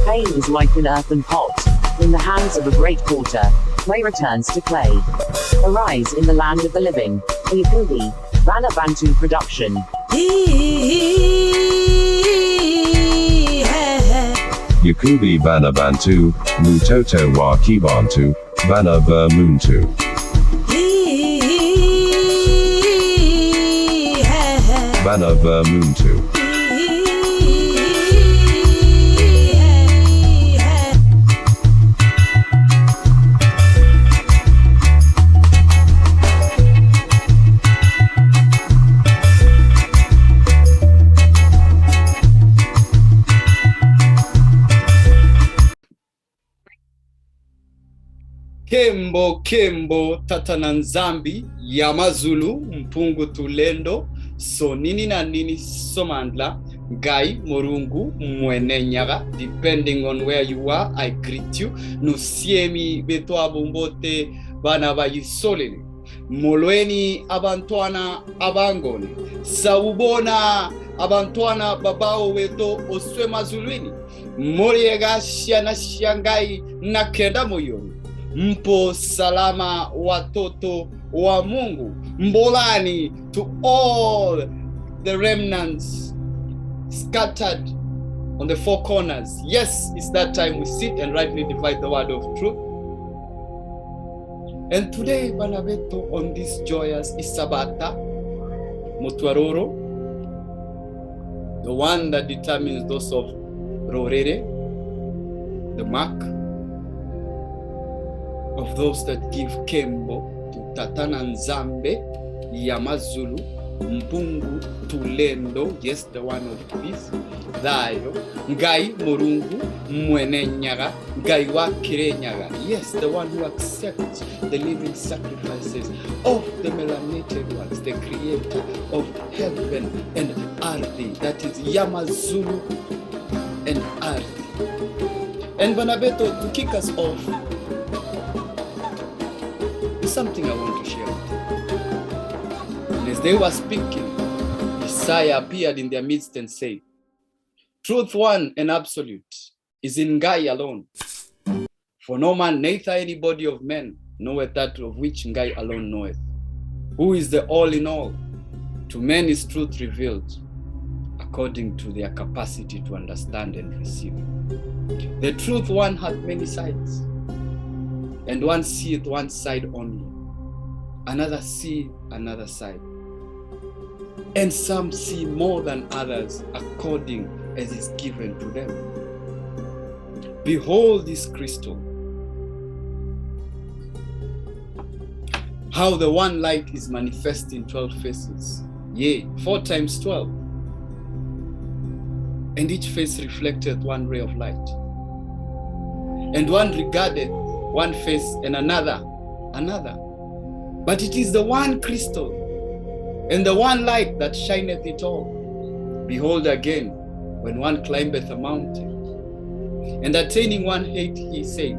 Pain is like an earthen pot, in the hands of a great porter, clay returns to clay. Arise in the land of the living, Yakubi, Bantu production. Yakubi banabantu, Mutoto wa Kibantu, Bana Muntu. Bana Muntu. KEMBO TATA na NZAMBI YAMAZULU MPUNGU TULENDO so NINI na NINI SOMANDLA NGAI MURUNGU MWENE NYAGA. Depending on where you are, I greet you. Nusiemi betwa bumbote bana bayisolele molweni abantwana abangoni sawubona abantwana babao weto oswe mazulwini moriega shiana shiangai na kenda moyoni. Mpo salama watoto wa Mungu. Mbolani to all the remnants scattered on the four corners. Yes, it's that time we sit and rightly divide the word of truth. And today, Banabeto, on this joyous Isabata, Mutwaroro, the one that determines those of Rorere, the mark of those that give KEMBO to TATA na NZAMBI, YAMAZULU, MPUNGU, TULENDO, yes, the one of peace, THAAYU, NGAI, MURUNGU, MWENE NYAGA, NGAI wakire NYAGA, yes, the one who accepts the living sacrifices of the melanated ones, the creator of heaven and earth, that is YAMAZULU and earth. And Banabeto, to kick us off, something I want to share with you. And as they were speaking, Messiah appeared in their midst and said, truth one and absolute is in NGAI alone. For no man, neither any body of men, knoweth that of which NGAI alone knoweth. Who is the all in all? To men is truth revealed, according to their capacity to understand and receive. The truth one hath many sides, and one seeth one side only, another see another side. And some see more than others according as is given to them. Behold this crystal, how the one light is manifest in 12 faces, yea, 4 times 12. And each face reflecteth one ray of light. And one regardeth one face and another. But it is the one crystal and the one light that shineth it all. Behold again, when one climbeth a mountain, and attaining one height, he said,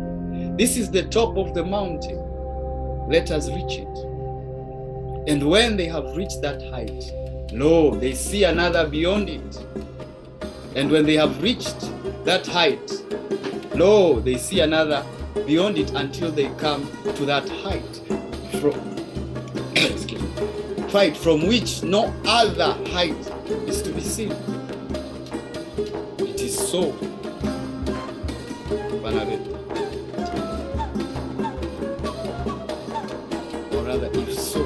this is the top of the mountain, let us reach it. And when they have reached that height, lo, they see another beyond it. And when they have reached that height, lo, they see another beyond it, until they come to that height from which no other height is to be seen. It is so, or rather, if so,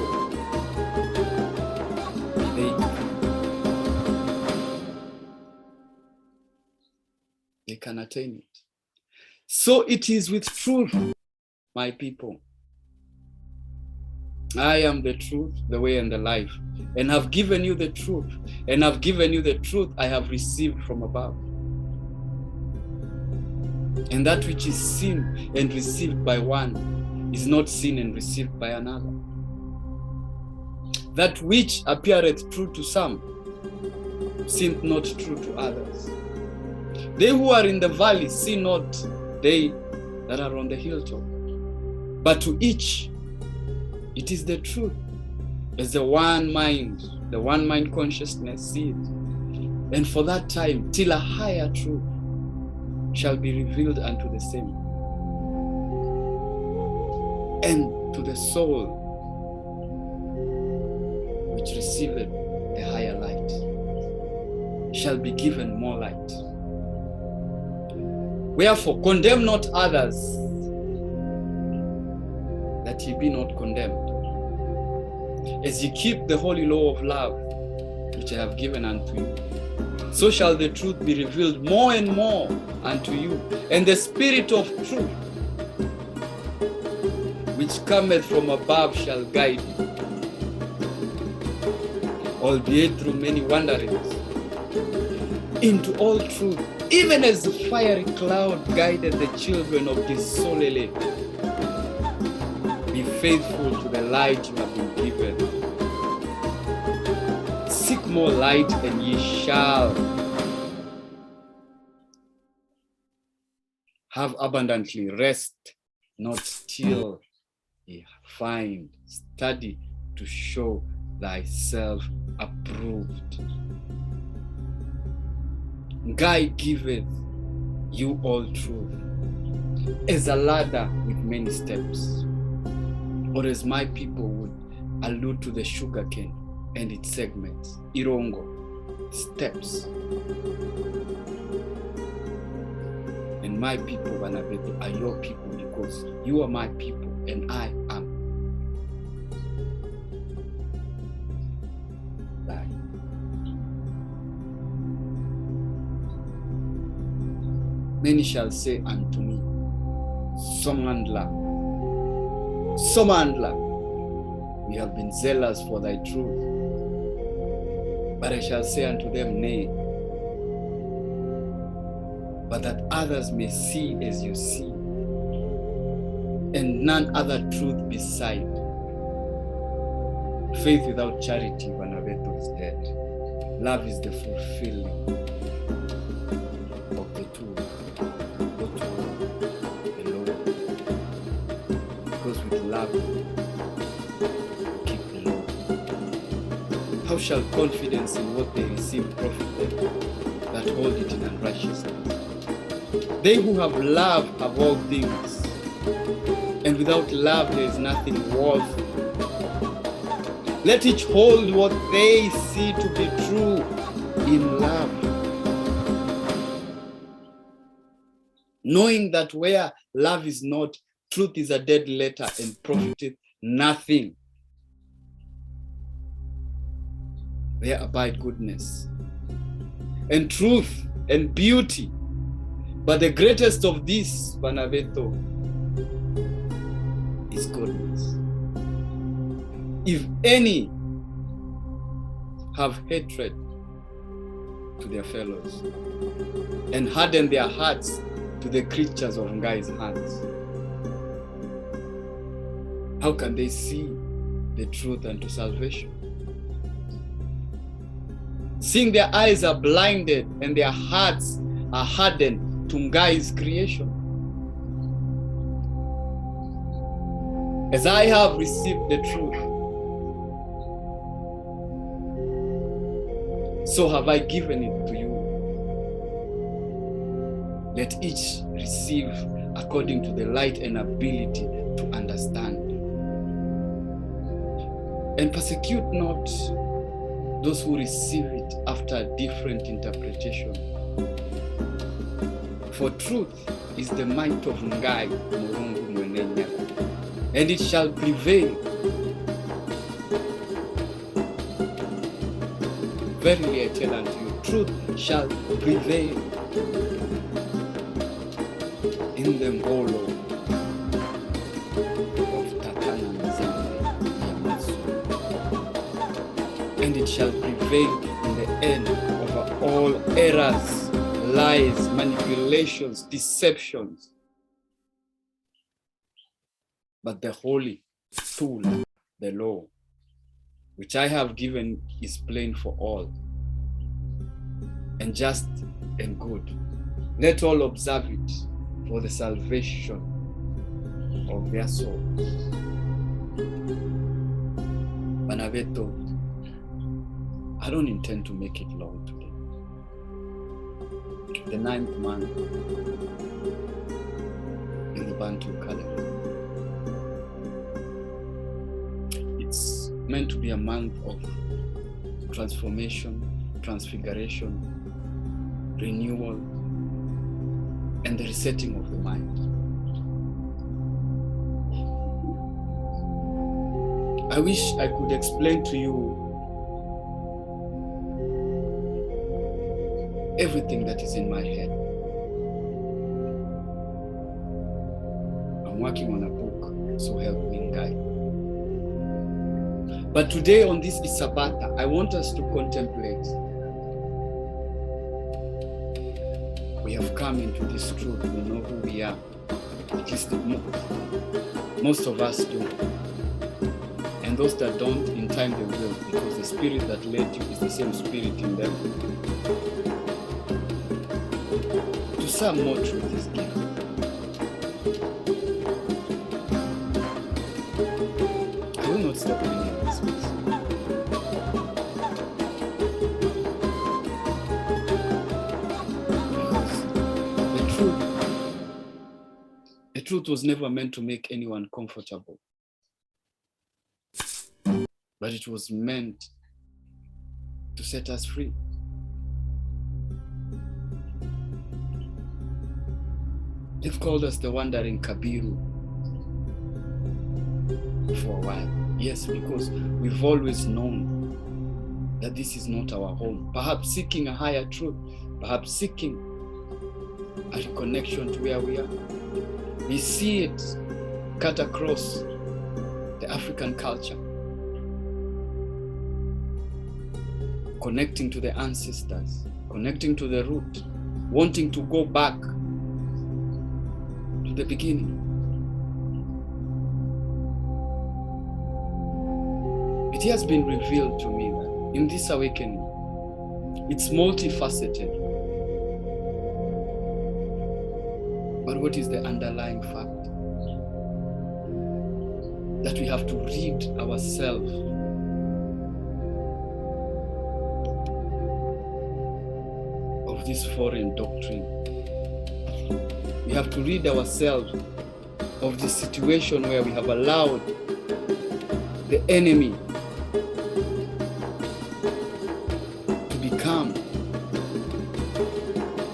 they can attain it. So it is with truth, my people. I am the truth, the way, and the life, and have given you the truth, and have given you the truth I have received from above. And that which is seen and received by one is not seen and received by another. That which appeareth true to some seemeth not true to others. They who are in the valley see not they that are on the hilltop, but to each it is the truth, as the one mind consciousness sees. And for that time, till a higher truth shall be revealed unto the same. And to the soul which receiveth the higher light shall be given more light. Wherefore, condemn not others, that ye be not condemned. As ye keep the holy law of love, which I have given unto you, so shall the truth be revealed more and more unto you. And the Spirit of truth, which cometh from above, shall guide you, albeit through many wanderings, into all truth, even as the fiery cloud guided the children of Disolele. Be faithful to the light you have been given. Seek more light, and ye shall have abundantly. Rest not till ye find. Study to show thyself approved. NGAI giveth you all truth, as a ladder with many steps, or as my people would allude to the sugarcane and its segments, irongo, steps. And my people, Banabeto, are your people, because you are my people and I am thine. Many shall say unto me, Somandla, Somandla, we have been zealous for thy truth. But I shall say unto them, nay, but that others may see as you see, and none other truth beside. Faith without charity, Vanaveto, is dead. Love is the fulfilling of the two, the Lord. Because with love, keep the law. How shall confidence in what they receive profit them that hold it in unrighteousness? They who have love have all things, and without love there is nothing worth. Let each hold what they see to be true in love, knowing that where love is not, truth is a dead letter and profiteth nothing. There abide goodness and truth and beauty. But the greatest of these, Banaveto, is goodness. If any have hatred to their fellows and harden their hearts to the creatures of NGAI's hands, how can they see the truth unto salvation? Seeing their eyes are blinded and their hearts are hardened to NGAI's creation. As I have received the truth, so have I given it to you. Let each receive according to the light and ability to understand. And persecute not those who receive it after a different interpretation. For truth is the might of NGAI, MURUNGU, MWENE, NYAGA, and it shall prevail. Verily I tell unto you, truth shall prevail in the Ngolo of TATA, YAMAZULU, and it shall prevail in the end over all errors, lies, manipulations, deceptions. But the holy tool, the law, which I have given, is plain for all, and just and good. Let all observe it for the salvation of their souls. Banaveto, I don't intend to make it long today. the 9th month in the Bantu calendar. It's meant to be a month of transformation, transfiguration, renewal, and the resetting of the mind. I wish I could explain to you everything that is in my head. I'm working on a book, so help me, NGAI. But today on this Isabata, I want us to contemplate. We have come into this truth, we know who we are. At least most of us do. And those that don't, in time they will, because the spirit that led you is the same spirit in them. To some, more truth is given. I will not stop reading this piece. Because the truth was never meant to make anyone comfortable. But it was meant to set us free. They've called us the wandering Kabiru for a while. Yes, because we've always known that this is not our home. Perhaps seeking a higher truth, perhaps seeking a reconnection to where we are. We see it cut across the African culture. Connecting to the ancestors, connecting to the root, wanting to go back to the beginning. It has been revealed to me that in this awakening, it's multifaceted. But what is the underlying fact? That we have to rid ourselves of this foreign doctrine. We have to rid ourselves of this situation where we have allowed the enemy to become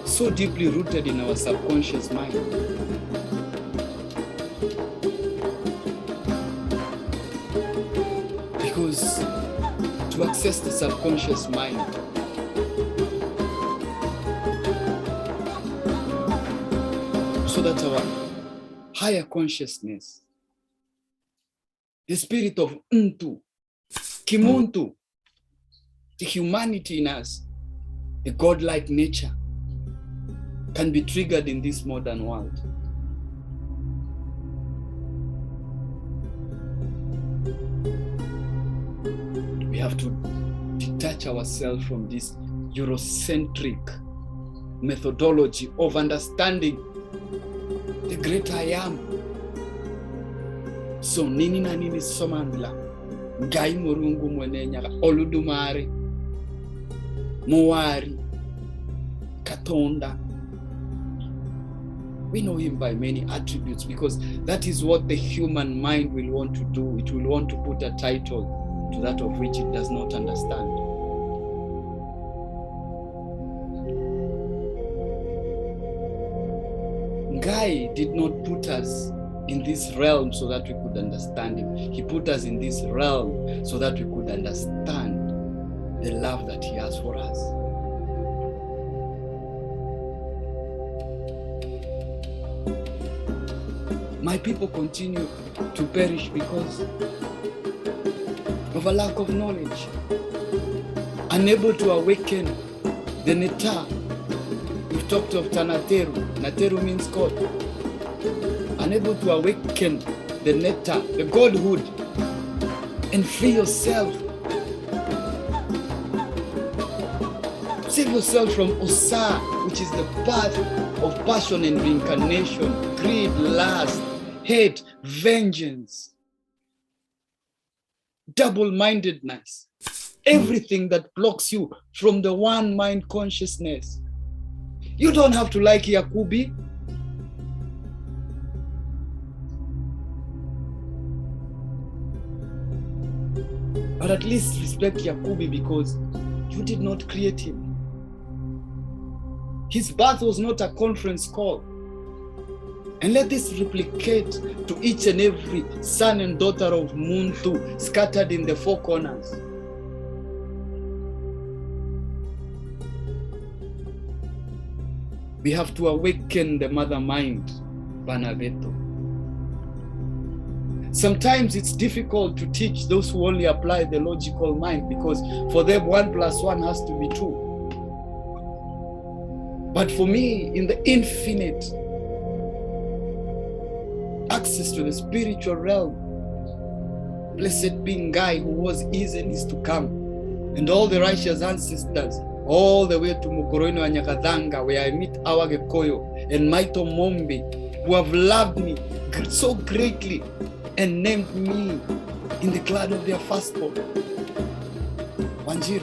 so deeply rooted in our subconscious mind. Because to access the subconscious mind, so that our higher consciousness, the spirit of Muntu, Muntu, the humanity in us, the godlike nature, can be triggered in this modern world. We have to detach ourselves from this Eurocentric methodology of understanding the great I am. So NINI na NINI SOMANDLA, NGAI MURUNGU MWENE NYAGA, Oludumare, Moari, Katonda. We know him by many attributes because that is what the human mind will want to do. It will want to put a title to that of which it does not understand. NGAI did not put us in this realm so that we could understand him. He put us in this realm so that we could understand the love that he has for us. My people continue to perish because of a lack of knowledge, unable to awaken the Neta. We've talked of Tanateru. Nateru means God. Unable to awaken the Neta, the Godhood, and free yourself. Save yourself from Osa, which is the path of passion and reincarnation, greed, lust, hate, vengeance, double-mindedness, everything that blocks you from the one mind consciousness. You don't have to like Yakubi. But at least respect Yakubi because you did not create him. His birth was not a conference call. And let this replicate to each and every son and daughter of Muntu scattered in the four corners. We have to awaken the mother mind, Banabeto. Sometimes it's difficult to teach those who only apply the logical mind because for them 1 + 1 has to be 2. But for me, in the infinite access to the spiritual realm, blessed be NGAI, who was, is, and is to come, and all the righteous ancestors, all the way to Mukoroino and Nyakadhanga, where I meet Awa Gekoyo and Maito Mombi, who have loved me so greatly and named me in the cloud of their firstborn. 10.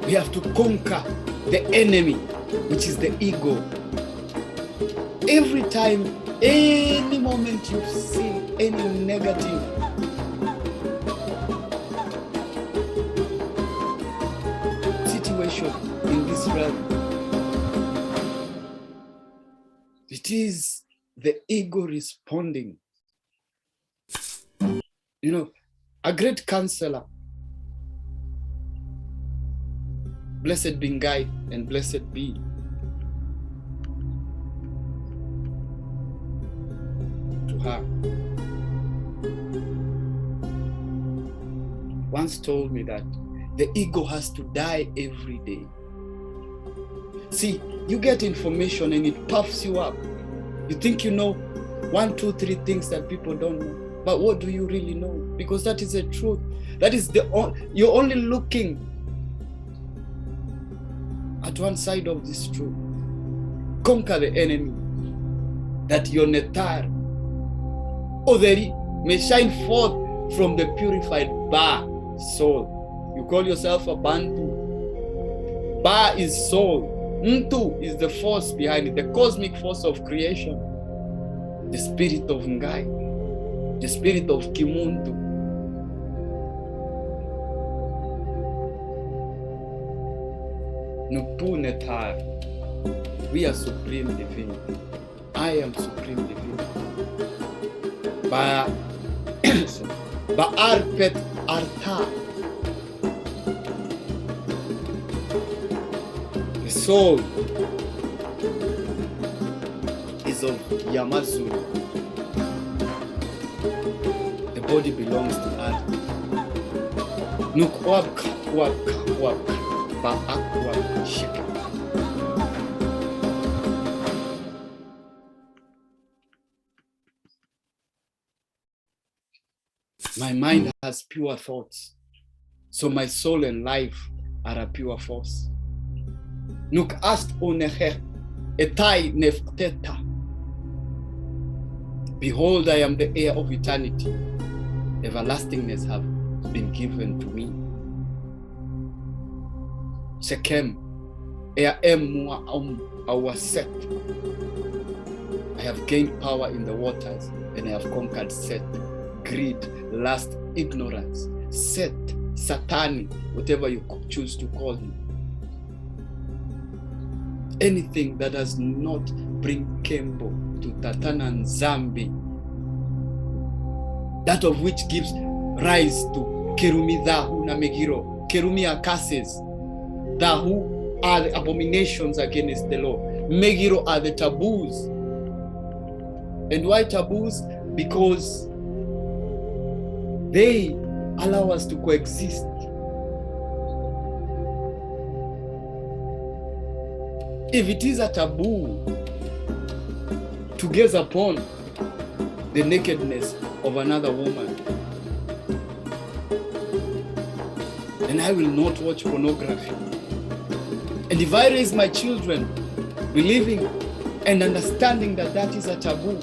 We have to conquer the enemy, which is the ego. Every time, any moment you see any negative situation in this realm, it is the ego responding. You know, a great counselor, blessed be NGAI and blessed be to her, once told me that the ego has to die every day. See, you get information and it puffs you up. You think you know 1, 2, 3 things that people don't know. But what do you really know? Because that is the truth. That is you're only looking at one side of this truth. Conquer the enemy, that your netar, Oderi, may shine forth from the purified Ba soul. You call yourself a Bantu. Ba is soul. Muntu is the force behind it, the cosmic force of creation. The spirit of NGAI, the spirit of Muntu. Nupu netar. We are supreme divinity. I am supreme divinity. Arpet arta. The soul is of YAMAZULU. The body belongs to Earth. Nuk wabka, wabka, wabka. My mind has pure thoughts, so my soul and life are a pure force. Nuk ast oneche etai nefteta. Behold, I am the heir of eternity. Everlastingness have been given to me. Sekem, ea emua our set. I have gained power in the waters, and I have conquered Set, greed, lust, ignorance, Set, Satani, whatever you choose to call him. Anything that does not bring KEMBO to TATA and NZAMBI, that of which gives rise to Kerumi Dahu na Megiro, Kerumi Akases, Dahu are the abominations against the law. Megiro are the taboos. And why taboos? Because they allow us to coexist. If it is a taboo to gaze upon the nakedness of another woman, then I will not watch pornography. And if I raise my children believing and understanding that that is a taboo,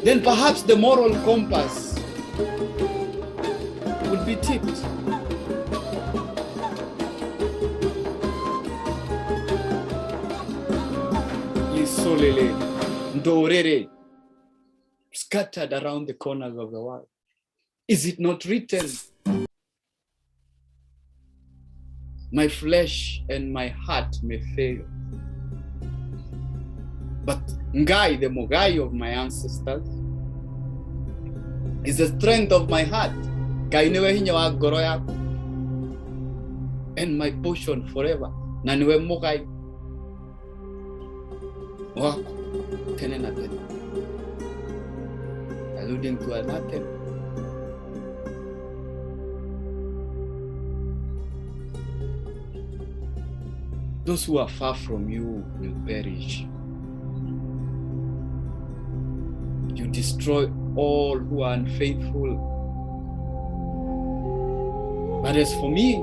then perhaps the moral compass would be tipped. Solele, Ndorere, scattered around the corners of the world. Is it not written? My flesh and my heart may fail, but NGAI, the Mogai of my ancestors, is the strength of my heart. And my portion forever. Naniwe Mogai. Wako tena na tena. Alluding to anathema. Those who are far from you will perish. You destroy all who are unfaithful. But as for me,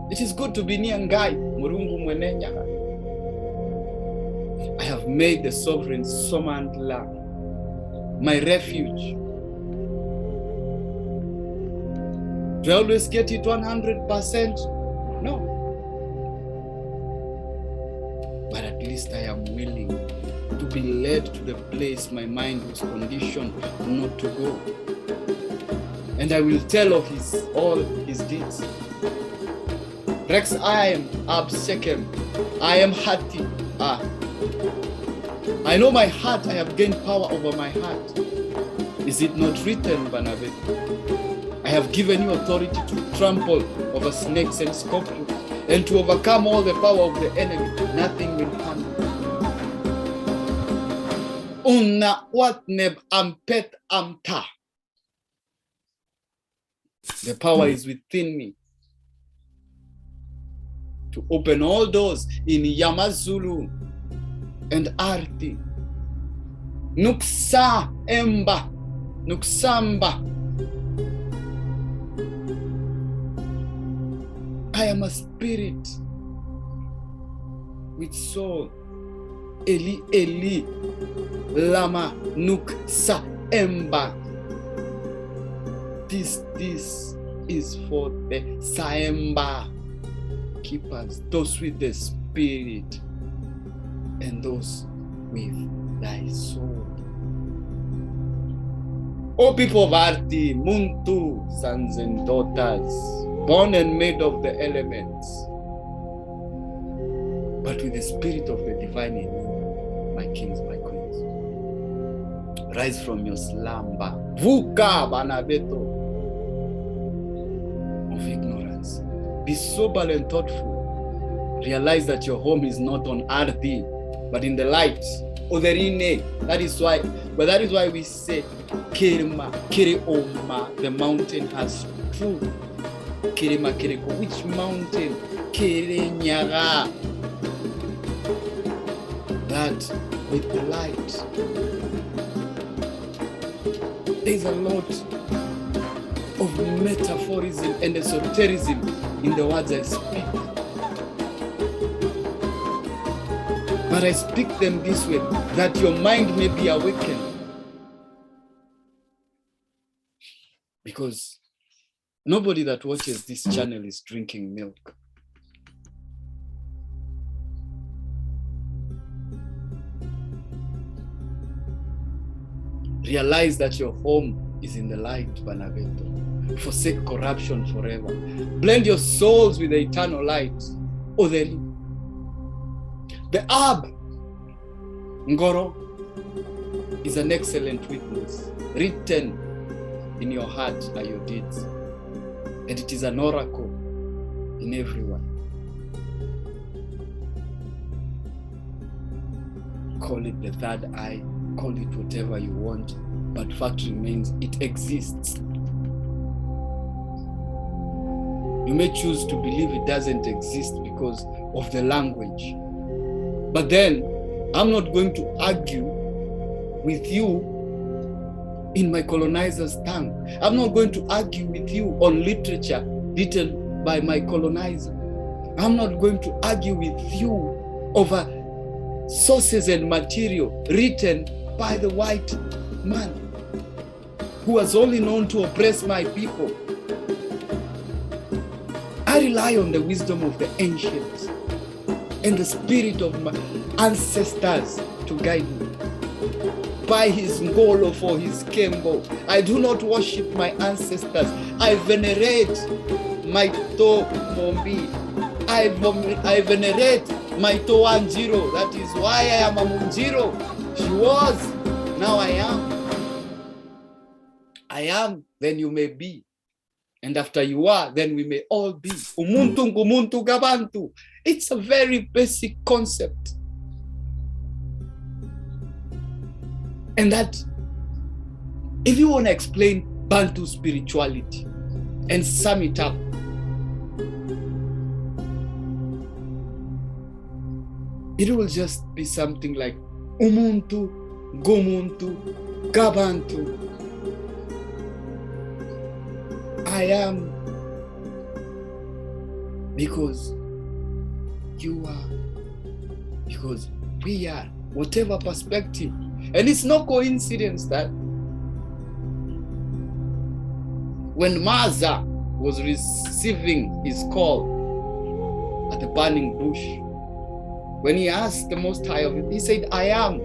it is good to be near NGAI, MURUNGU, MWENE, NYAGA. I have made the sovereign SOMANDLA my refuge. Do I always get it 100%? No. But at least I am willing to be led to the place my mind was conditioned not to go. And I will tell of all his deeds. Rex, I am Absekem. I am Hati. I know my heart, I have gained power over my heart. Is it not written, Banabe? I have given you authority to trample over snakes and scorpions and to overcome all the power of the enemy. Nothing will harm you. Unna watneb ampet amta. The power is within me to open all doors in YAMAZULU and Arti. Nuksa emba, nuksamba. I am a spirit with soul. Eli Eli lama nuksa emba. This is for the Saemba keepers, those with the spirit and those with thy soul. O people of Arti, Muntu, sons and daughters, born and made of the elements, but with the spirit of the divine in you, my kings, my queens. Rise from your slumber. Vuka banabeto of ignorance. Be sober and thoughtful. Realize that your home is not on Arti, but in the light. Oderine. That is why we say Kirima, Kirioma, the mountain has truth. Kirima, Kiriko. Which mountain? NYAGA. That with the light. There's a lot of metaphorism and esotericism in the words I speak. But I speak them this way, that your mind may be awakened. Because nobody that watches this channel is drinking milk. Realize that your home is in the light, Banabeto. Forsake corruption forever. Blend your souls with the eternal light. Odeli. The herb, Ngoro, is an excellent witness. Written in your heart are your deeds. And it is an oracle in everyone. Call it the third eye. Call it whatever you want, but fact remains, it exists. You may choose to believe it doesn't exist because of the language. But then, I'm not going to argue with you in my colonizer's tongue. I'm not going to argue with you on literature written by my colonizer. I'm not going to argue with you over sources and material written by the white man who was only known to oppress my people. I rely on the wisdom of the ancients. and the spirit of my ancestors to guide me. By his ngolo for his KEMBO. I do not worship my ancestors. I venerate my to mombi. I venerate my to Wanjiro. That is why I am a Munjiro. She was, now I am. I am, then you may be. And after you are, then we may all be. Muntu Bantu. It's a very basic concept. And that, if you want to explain Bantu spirituality and sum it up, it will just be something like Umuntu, Gumuntu, Gabantu. I am because you are, because we are, whatever perspective. And it's no coincidence that when Maza was receiving his call at the burning bush, when he asked the Most High of it, he said, I am.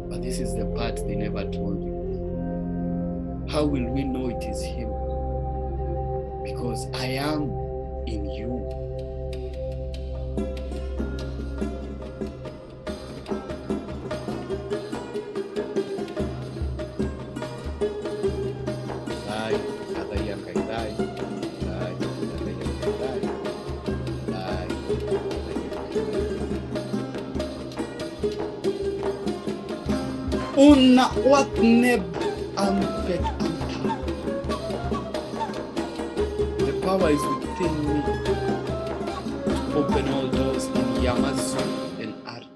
But this is the part they never told you. How will we know it is him? Because I am in you. Una wat neb ampet anta. The power is within me to open all doors in YAMAZULU and Art.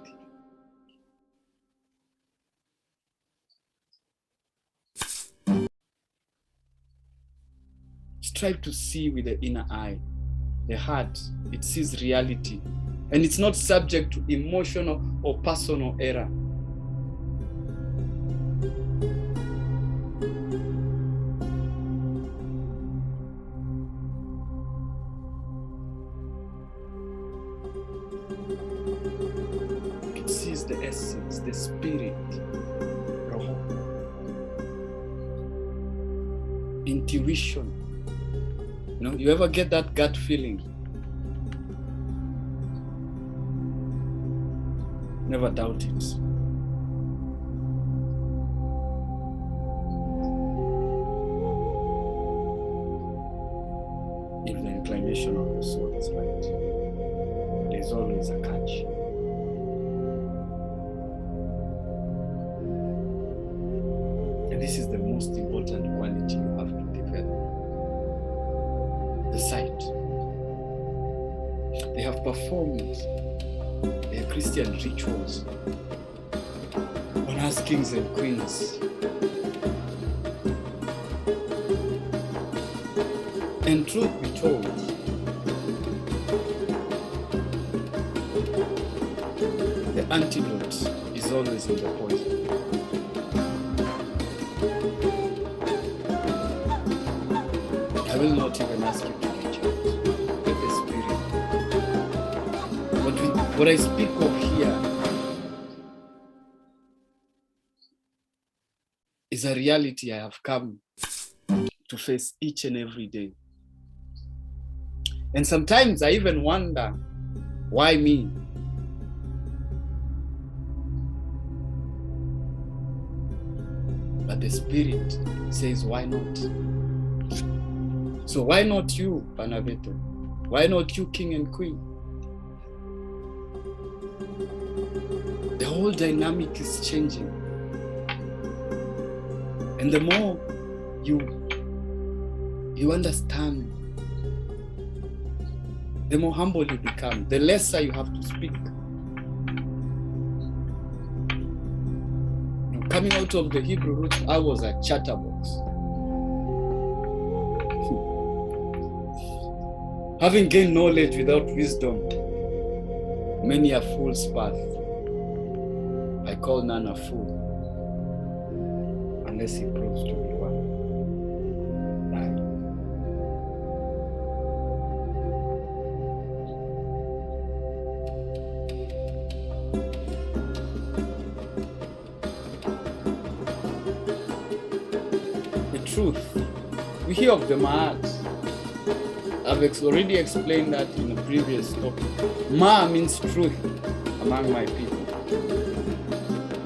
Strive to see with the inner eye. The heart, it sees reality, and it's not subject to emotional or personal error. It sees the essence, the spirit, roho, intuition. You know, you ever get that gut feeling? Never doubt it. If the inclination of the soul is right, there's always a catch. And this is the most important quality you have to develop. The sight. They have performed their Christian rituals on us kings and queens. And truth be told, the antidote is always in the poison. I will not even ask you to reach out. Let the spirit. What I speak of here is a reality I have come to face each and every day. And sometimes I even wonder, why me? But the Spirit says, why not? So why not you, Panabeto? Why not you, King and Queen? The whole dynamic is changing. And the more you understand, the more humble you become, the lesser you have to speak. Coming out of the Hebrew root, I was a chatterbox. Having gained knowledge without wisdom, many a fool's path. I call none a fool, unless he proves to be one. truth. We hear of the Maat. I've already explained that in a previous topic. Ma means truth among my people.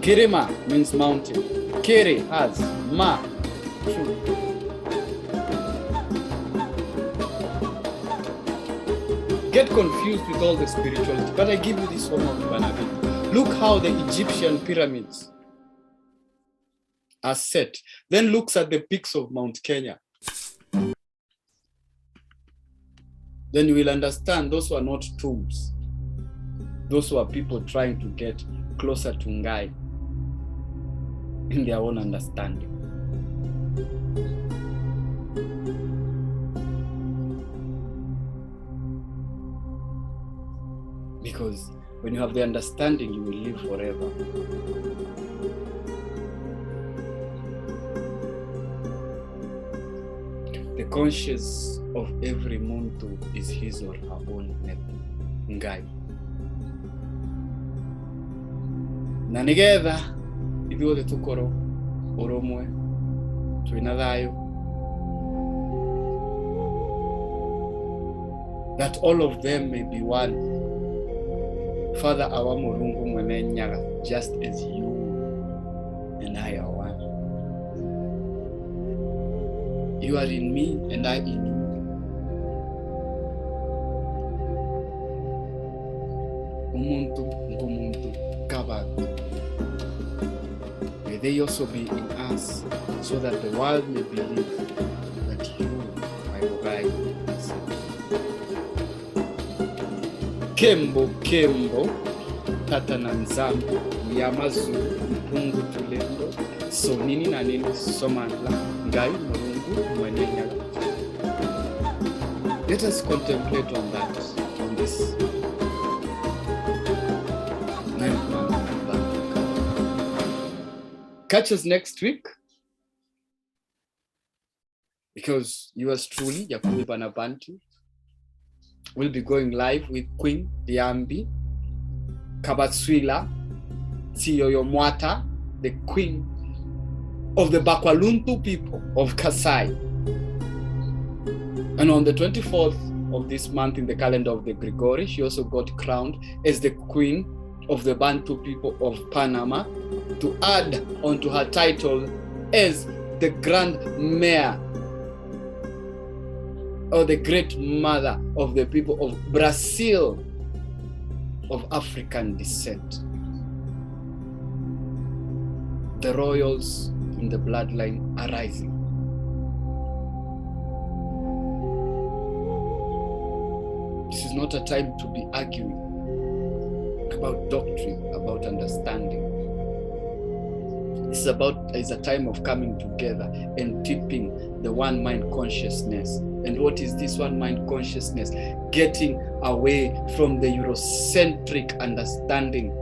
Kirima means mountain. Kiri has Ma, truth. Get confused with all the spirituality, but I give you this form of Banabi. Look how the Egyptian pyramids are set. Then looks at the peaks of Mount Kenya. Then you will understand those were not tombs. Those were people trying to get closer to NGAI in their own understanding. Because when you have the understanding, you will live forever. The conscience of every Muntu is his or her own NGAI. Na nigetha ithuothe tukoro urumwe twina thayu, that all of them may be one. Father, our MURUNGU MWENE NYAGA, just as you and I are one. You are in me and I in you. Umuntu ngumuntu kabantu. May they also be in us, so that the world may believe that you, my bride, is KEMBO, KEMBO, TATA na NZAMBI, YAMAZULU, MPUNGU, TULENDO, so NINI na NINI, SOMANDLA, NGAI, MURUNGU, MWENE, NYAGA. Let us contemplate on that, on this. Catch us next week, because yours truly, yakubibanabantu, will be going live with Queen Yambi Kabatswila Tsiyoyo Mwata, the queen of the Bakwaluntu people of Kasai. And on the 24th of this month in the calendar of the Gregori, she also got crowned as the queen of the Bantu people of Panama, to add onto her title as the Grand Mayor, or the Great Mother of the people of Brazil of African descent. The royals in the bloodline are rising. This is not a time to be arguing about doctrine, about understanding. This is a time of coming together and tipping the one mind consciousness. And what is this one mind consciousness? Getting away from the Eurocentric understanding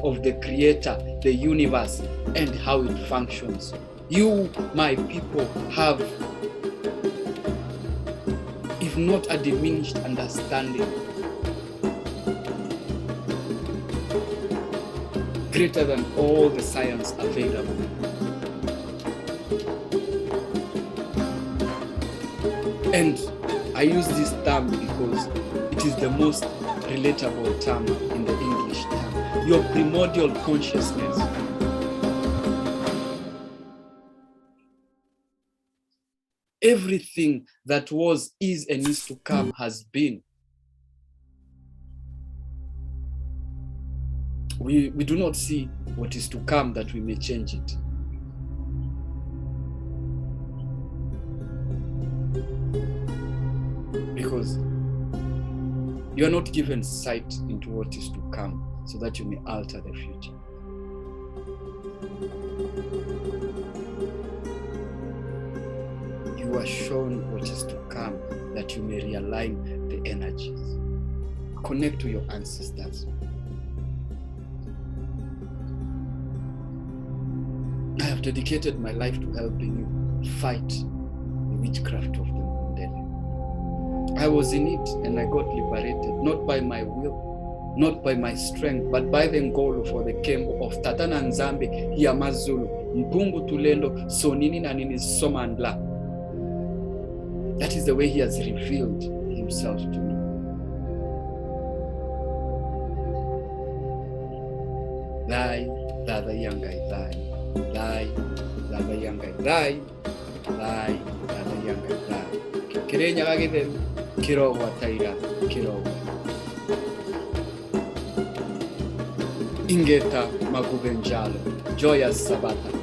of the creator, the universe, and how it functions. You, my people, have, if not a diminished understanding, greater than all the science available. And I use this term because it is the most relatable term in the English term. Your primordial consciousness. Everything that was, is, and is to come has been. We do not see what is to come that we may change it. Because you are not given sight into what is to come so that you may alter the future. You are shown what is to come that you may realign the energies. Connect to your ancestors. I have dedicated my life to helping you fight the witchcraft of the Mundele. I was in it and I got liberated, not by my will, not by my strength, but by the ngolo for the KEMBO of TATA na NZAMBI, YAMAZULU, MPUNGU, TULENDO, so NINI na NINI, SOMANDLA. That is the way he has revealed himself to me. Thaayyu, Tata Yangai, Thaayyu, Thaayyu, Tata Yangai, Thaayyu, Thaayyu, Tata Yangai, Thaayyu. Kirenya kagithem, kirogwa taira, kirogwa. Ingeta makubenjalo, joyous sabata.